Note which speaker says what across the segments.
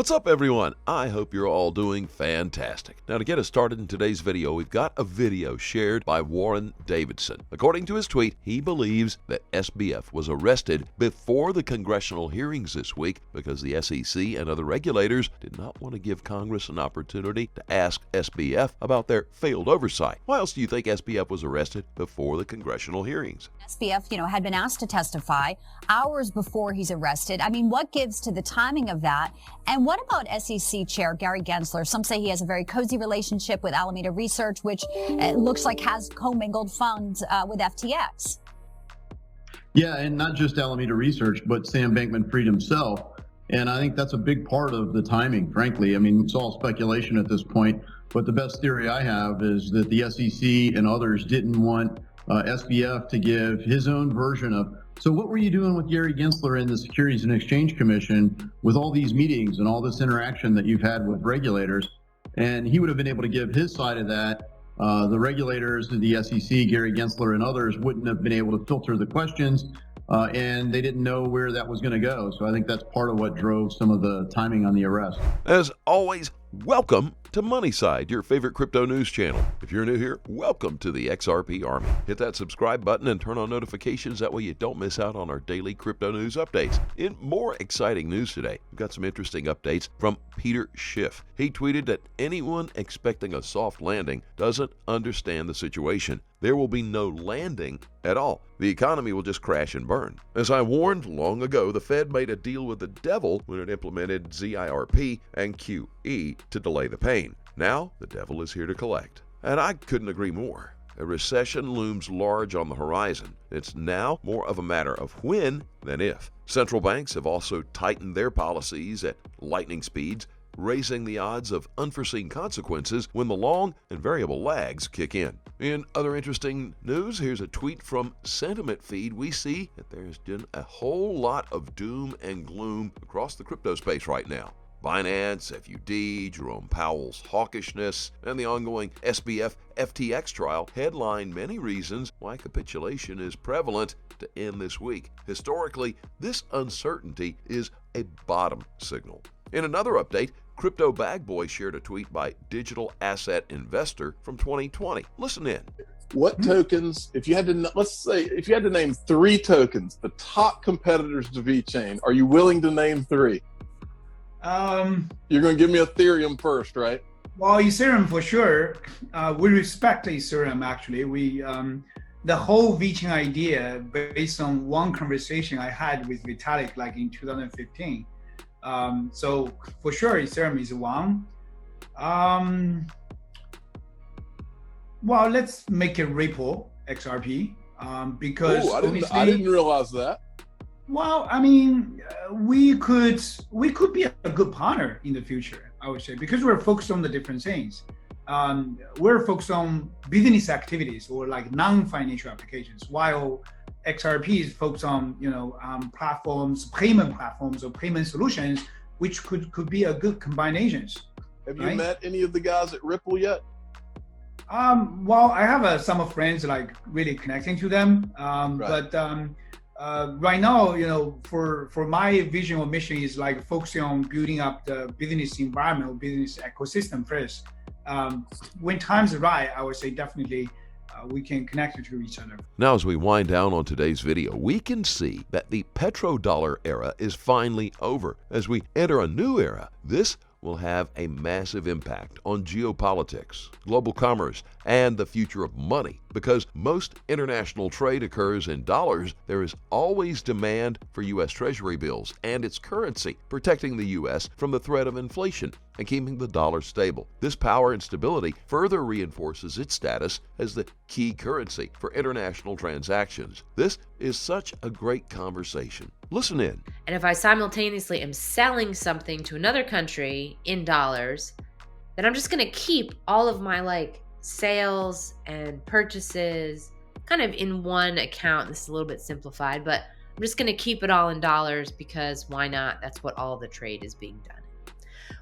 Speaker 1: What's up, everyone? I hope you're all doing fantastic. Now, to get us started in today's video, we've got a video shared by Warren Davidson. According to his tweet, he believes that SBF was arrested before the congressional hearings this week because the SEC and other regulators did not want to give Congress an opportunity to ask SBF about their failed oversight. Why else do you think SBF was arrested before the congressional hearings?
Speaker 2: SBF, had been asked to testify hours before he's arrested. I mean, what gives to the timing of that? And what about SEC Chair Gary Gensler? Some say he has a very cozy relationship with Alameda Research, which looks like has commingled funds with FTX.
Speaker 3: Yeah, and not just Alameda Research, but Sam Bankman-Fried himself. And I think that's a big part of the timing, frankly. I mean, it's all speculation at this point, but the best theory I have is that the SEC and others didn't want SBF to give his own version of, so what were you doing with Gary Gensler in the Securities and Exchange Commission with all these meetings and all this interaction that you've had with regulators? And he would have been able to give his side of that. The regulators, the SEC, Gary Gensler and others wouldn't have been able to filter the questions, and they didn't know where that was going to go. So I think that's part of what drove some of the timing on the arrest.
Speaker 1: As always, welcome to Moneyside, your favorite crypto news channel. If you're new here, welcome to the XRP Army. Hit that subscribe button and turn on notifications. That way you don't miss out on our daily crypto news updates. In more exciting news today, we've got some interesting updates from Peter Schiff. He tweeted that anyone expecting a soft landing doesn't understand the situation. There will be no landing at all. The economy will just crash and burn. As I warned long ago, the Fed made a deal with the devil when it implemented ZIRP and QE to delay the pain. Now, the devil is here to collect. And I couldn't agree more. A recession looms large on the horizon. It's now more of a matter of when than if. Central banks have also tightened their policies at lightning speeds, raising the odds of unforeseen consequences when the long and variable lags kick in. In other interesting news, here's a tweet from Sentiment Feed. We see that there's been a whole lot of doom and gloom across the crypto space right now. Binance, FUD, Jerome Powell's hawkishness, and the ongoing SBF FTX trial headline many reasons why capitulation is prevalent to end this week. Historically, this uncertainty is a bottom signal. In another update, Crypto Bag Boy shared a tweet by Digital Asset Investor from 2020. Listen in.
Speaker 4: What tokens, if you had to name 3 tokens, the top competitors to VeChain, are you willing to name 3? You're going to give me Ethereum first, right?
Speaker 5: Well, Ethereum for sure. We respect Ethereum, actually. The whole VeChain idea based on one conversation I had with Vitalik like in 2015. So for sure, Ethereum is one. Well, let's make it Ripple, XRP, because
Speaker 4: I didn't realize that.
Speaker 5: Well, I mean, we could be a good partner in the future, I would say, because we're focused on the different things. We're focused on business activities or like non-financial applications, while XRP is focused on platforms, payment platforms or payment solutions, which could be a good combinations.
Speaker 4: Have you met any of the guys at Ripple yet?
Speaker 5: Well, I have some friends like really connecting to them, but. Right now, for my vision or mission is like focusing on building up the business environment or business ecosystem first. When time's right, I would say definitely we can connect to each other.
Speaker 1: Now, as we wind down on today's video, we can see that the petrodollar era is finally over. As we enter a new era, this will have a massive impact on geopolitics, global commerce, and the future of money. Because most international trade occurs in dollars, there is always demand for U.S. Treasury bills and its currency, protecting the U.S. from the threat of inflation and keeping the dollar stable. This power and stability further reinforces its status as the key currency for international transactions. This is such a great conversation. Listen in.
Speaker 6: And if I simultaneously am selling something to another country in dollars, then I'm just going to keep all of my sales and purchases kind of in one account. This is a little bit simplified, but I'm just going to keep it all in dollars because why not? That's what all of the trade is being done.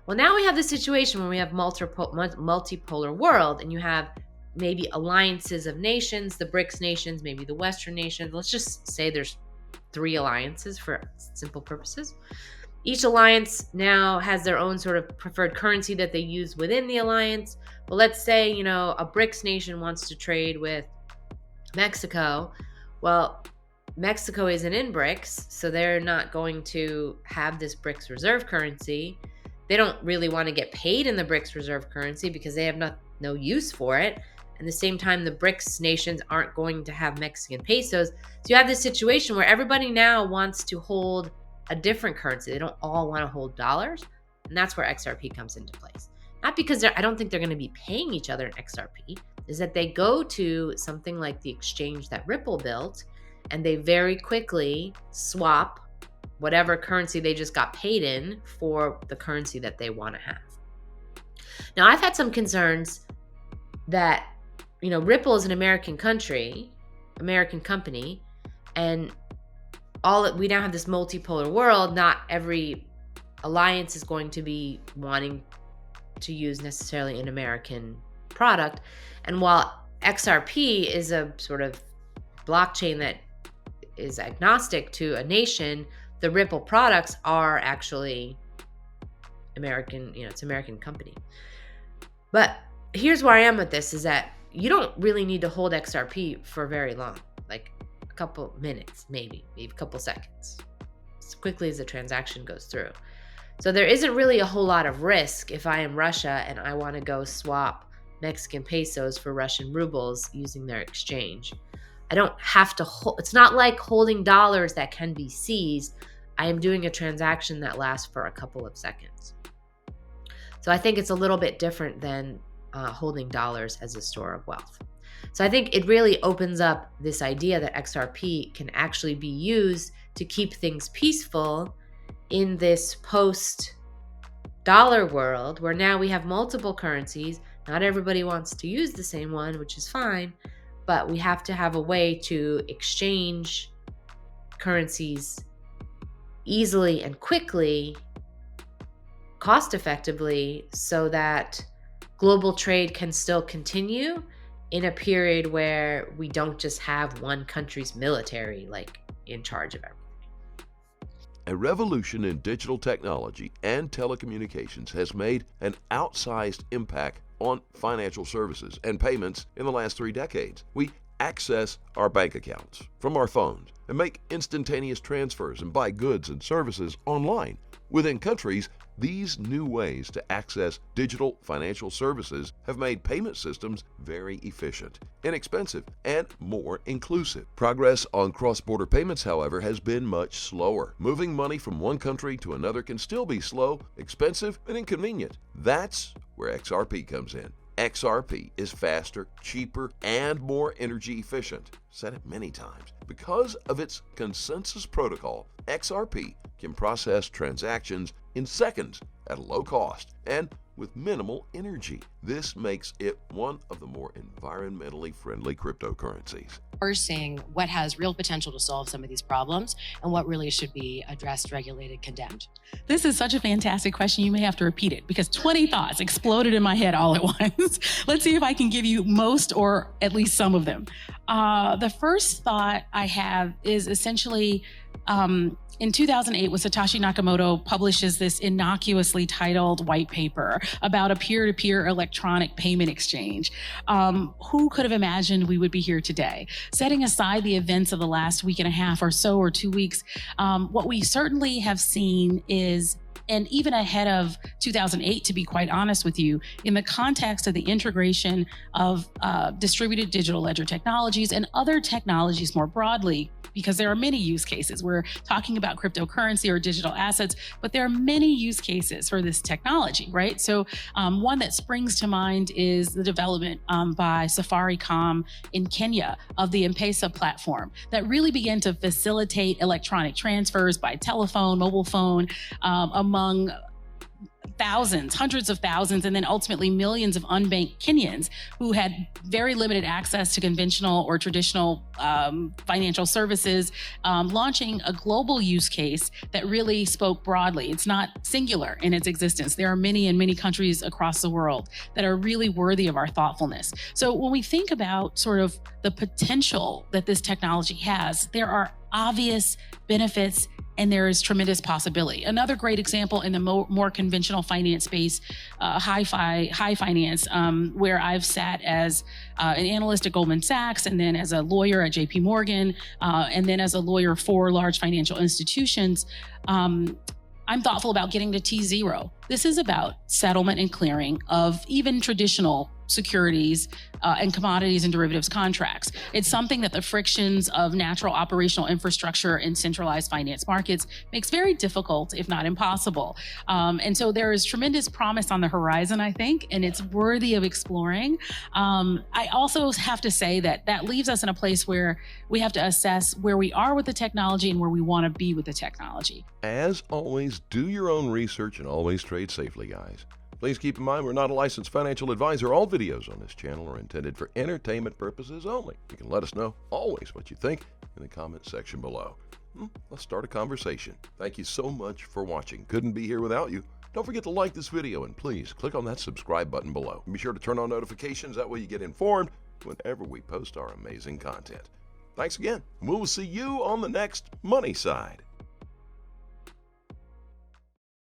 Speaker 6: Well, now we have this situation where we have multipolar world, and you have maybe alliances of nations, the BRICS nations, maybe the Western nations. Let's just say there's 3 alliances for simple purposes. Each alliance now has their own sort of preferred currency that they use within the alliance. But let's say, a BRICS nation wants to trade with Mexico. Well, Mexico isn't in BRICS, so they're not going to have this BRICS reserve currency. They don't really want to get paid in the BRICS reserve currency because they have no use for it. At the same time, the BRICS nations aren't going to have Mexican pesos. So you have this situation where everybody now wants to hold a different currency. They don't all want to hold dollars. And that's where XRP comes into place. Not because I don't think they're going to be paying each other in XRP, is that they go to something like the exchange that Ripple built, and they very quickly swap whatever currency they just got paid in for the currency that they want to have. Now, I've had some concerns that, Ripple is an American company, and we now have this multipolar world. Not every alliance is going to be wanting to use necessarily an American product. And while XRP is a sort of blockchain that is agnostic to a nation, the Ripple products are actually American, it's an American company. But here's where I am with this, is that you don't really need to hold XRP for very long, like a couple minutes, maybe a couple seconds, as quickly as the transaction goes through. So there isn't really a whole lot of risk if I am Russia and I want to go swap Mexican pesos for Russian rubles using their exchange. I don't have to hold. It's not like holding dollars that can be seized. I am doing a transaction that lasts for a couple of seconds. So I think it's a little bit different than holding dollars as a store of wealth. So I think it really opens up this idea that XRP can actually be used to keep things peaceful in this post-dollar world, where now we have multiple currencies. Not everybody wants to use the same one, which is fine, but we have to have a way to exchange currencies easily and quickly, cost effectively, so that global trade can still continue in a period where we don't just have one country's military in charge of everything.
Speaker 1: A revolution in digital technology and telecommunications has made an outsized impact on financial services and payments in the last 3 decades. We access our bank accounts from our phones and make instantaneous transfers and buy goods and services online. Within countries, these new ways to access digital financial services have made payment systems very efficient, inexpensive, and more inclusive. Progress on cross-border payments, however, has been much slower. Moving money from one country to another can still be slow, expensive, and inconvenient. That's where XRP comes in. XRP is faster, cheaper, and more energy efficient. Said it many times. Because of its consensus protocol, XRP can process transactions in seconds at a low cost and with minimal energy. This makes it one of the more environmentally friendly cryptocurrencies.
Speaker 7: We're seeing what has real potential to solve some of these problems and what really should be addressed, regulated, condemned.
Speaker 8: This is such a fantastic question. You may have to repeat it because 20 thoughts exploded in my head all at once. Let's see if I can give you most or at least some of them. The first thought I have is essentially in 2008, when Satoshi Nakamoto publishes this innocuously titled white paper about a peer-to-peer electronic payment exchange, who could have imagined we would be here today? Setting aside the events of the last week and a half or so, or 2 weeks, what we certainly have seen is, and even ahead of 2008, to be quite honest with you, in the context of the integration of distributed digital ledger technologies and other technologies more broadly, because there are many use cases. We're talking about cryptocurrency or digital assets, but there are many use cases for this technology, right? So one that springs to mind is the development by Safaricom in Kenya of the M-Pesa platform that really began to facilitate electronic transfers by telephone, mobile phone, among thousands, hundreds of thousands, and then ultimately millions of unbanked Kenyans who had very limited access to conventional or traditional financial services, launching a global use case that really spoke broadly. It's not singular in its existence. There are many in many countries across the world that are really worthy of our thoughtfulness. So when we think about sort of the potential that this technology has, there are obvious benefits and there is tremendous possibility. Another great example in the more conventional finance space, high finance, where I've sat as an analyst at Goldman Sachs, and then as a lawyer at JP Morgan, and then as a lawyer for large financial institutions. I'm thoughtful about getting to T0. This is about settlement and clearing of even traditional securities and commodities and derivatives contracts. It's something that the frictions of natural operational infrastructure in centralized finance markets makes very difficult, if not impossible. And so there is tremendous promise on the horizon, I think, and it's worthy of exploring. I also have to say that that leaves us in a place where we have to assess where we are with the technology and where we want to be with the technology.
Speaker 1: As always, do your own research and always trade safely, guys. Please keep in mind we're not a licensed financial advisor. All videos on this channel are intended for entertainment purposes only. You can let us know always what you think in the comment section below. Let's start a conversation. Thank you so much for watching. Couldn't be here without you. Don't forget to like this video and please click on that subscribe button below. And be sure to turn on notifications. That way you get informed whenever we post our amazing content. Thanks again. We'll see you on the next Money Side.